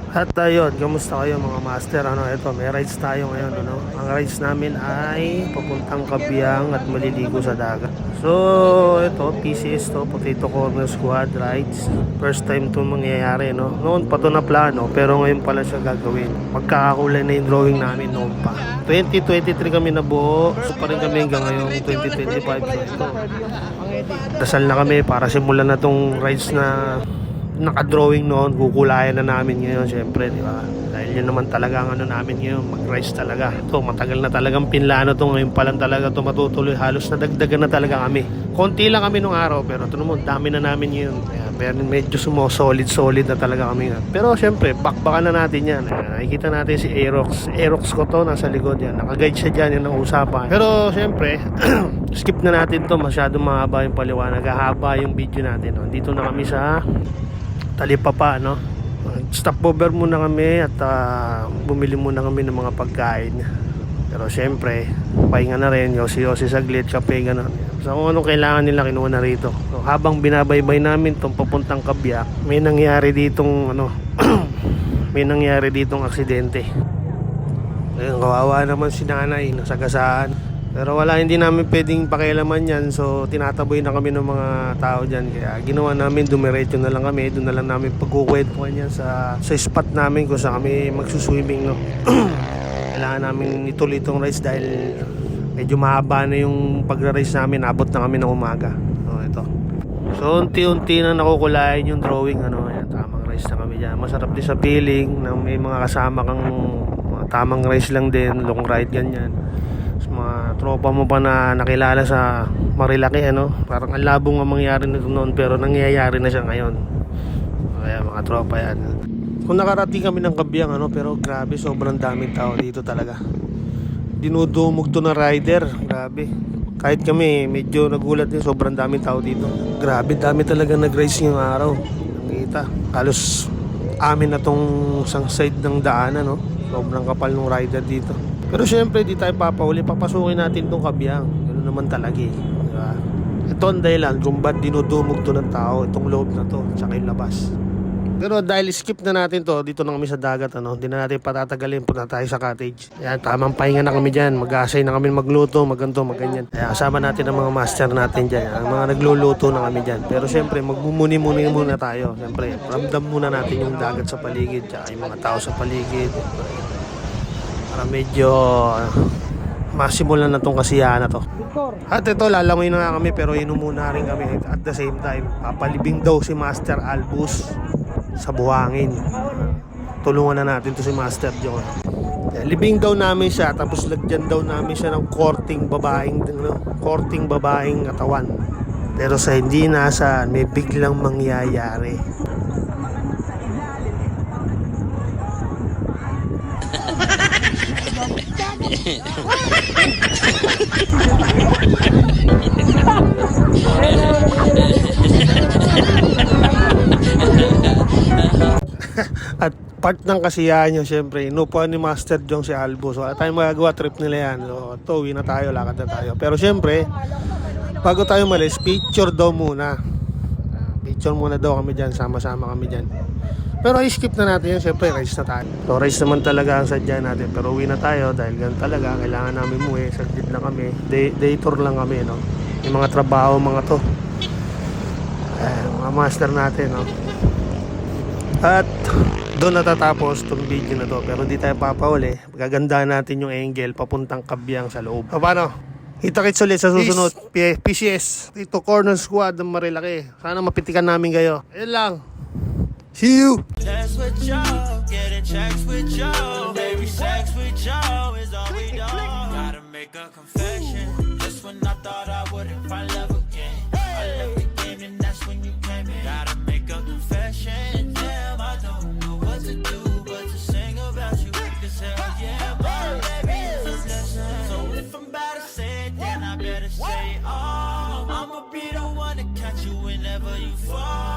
At ayun, kamusta kayo mga master? Ito, may rides tayo ngayon, Ang rides namin ay papuntang Kabyang at maliligo sa dagat. So, ito, PCS to, Potato Corner Squad rides. First time to mangyayari, no? Noon pa to na plano, pero ngayon pala siya gagawin. Magkakakulay na yung drawing namin noon pa. 2023 kami nabuo, so pa rin kami hanggang ngayong 2025. So, ito, dasal na kami para simulan na tong rides na naka-drawing noon, kukulayan na namin ngayon syempre, di ba? Dahil yun naman talaga ang namin ngayon, mag-rise talaga. Ito, matagal na talagang pinlano to, ngayon pa lang talaga to matutuloy, halos nadagdagan na talaga kami. Konti lang kami nung araw, pero ito naman, dami na namin yun. Kaya medyo solid na talaga kami. Pero syempre, bakbakan na natin yan. Nakikita natin si Aerox. Aerox ko to, nasa likod yan. Naka-guide siya dyan, yun ang usapan. Pero syempre, skip na natin to, masyadong mahaba yung paliwanag. Hahaba yung video natin. Dito na kami sa Talipapa, no? Stopover muna kami at bumili muna kami ng mga pagkain. Pero syempre, pahinga na rin, yosi-yosi saglit, kape, gano'n. So kung anong kailangan nila, kinuha na rito. So, habang binabaybay namin itong papuntang Kabyak, may nangyari ditong may nangyari ditong aksidente. Ayun, kawawa naman si nanay, nasagasaan. Pero wala, hindi namin pwedeng pakialaman yan. So tinataboy na kami ng mga tao dyan. Kaya ginawa namin, dumiretso na lang kami. Doon na lang namin pagkukwentuhan yan sa spot namin kung saan kami magsuswimming, no? Kailangan namin ituloy itong race dahil medyo mahaba na yung pagra-race namin. Abot na kami ng umaga. So ito, so unti-unti na nakukulayan yung drawing, Ayan, tamang race na kami dyan. Masarap din sa feeling na may mga kasama kang tamang race lang din, long ride, ganyan. Mga tropa mo pa na nakilala sa Marilaki, parang ang labong ang mangyari nito noon, pero nangyayari na siya ngayon. Kaya mga tropa yan. Kung nakarating kami ng Kabyang, pero grabe, sobrang daming tao dito talaga. Dinudumog to na rider, grabe. Kahit kami medyo nagulat din, sobrang daming tao dito. Grabe, dami talaga nag-race ngayong araw. Nakita, halos amin na tong isang side ng daanan, sobrang kapal ng rider dito. Pero syempre, di tayo papauli, papasukin natin tong Kabyang. Ganoon naman talaga, diba? Ito ang dahilan kung ba't dinudumog to ng tao, itong loob na to, tsaka yung labas. Pero dahil skip na natin to, dito na kami sa dagat, Hindi na natin patatagalin, punta tayo sa cottage. Kaya tamang pahinga na kami dyan, mag-aasay na kami magluto, maganto, maganyan. Kaya kasama natin ang mga master natin dyan, ang mga nagluluto na kami dyan. Pero syempre, magmumuni-muni muna tayo. Syempre, ramdam muna natin yung dagat sa paligid, tsaka yung mga tao sa paligid. Para medyo masimulan na tong kasiyahan na to. At ito, lalangoy na nga kami, pero inumuna rin kami. At the same time, papalibing daw si Master Albus sa buhangin. Tulungan na natin to si Master John. Libing daw namin siya, tapos lagyan daw namin siya ng korting babaeng katawan. Pero sa hindi nasa, may biglang mangyayari. At part ng kasiyahan nyo, syempre, inupuan ni Master Jong si Albo. So, at tayo magagawa, trip nila yan. So, ito, uwi na tayo, lakad na tayo. Pero syempre, bago tayo malis, picture daw muna. Picture muna daw kami dyan, sama-sama kami dyan. Pero i-skip na natin yan, syempre, race na tayo. So, race naman talaga ang sadya natin. Pero uwi na tayo dahil ganun talaga, kailangan namin umuwi. Saglit lang kami, day tour lang kami, Yung mga trabaho, mga to. Mga master natin, At doon natatapos itong video na to. Pero hindi tayo papauli. Gagandahan natin yung angle papuntang Kabyang sa loob. So paano? Kita-kits ulit sa susunod. PCS. Ito Corner Squad ng Marilaki. Sana mapitikan namin kayo. Ayun lang. See you! That's what y'all, getting checks with y'all. Baby, sex with y'all is all we do. Gotta make a confession. Just when I thought I wouldn't find love again, I left the game and that's when you came in. Gotta make a confession. Damn, I don't know what to do but to sing about you. Cause hell yeah, my baby is a blessing. So if I'm about to say it, then I better say it all. I'ma be the one to catch you whenever you fall.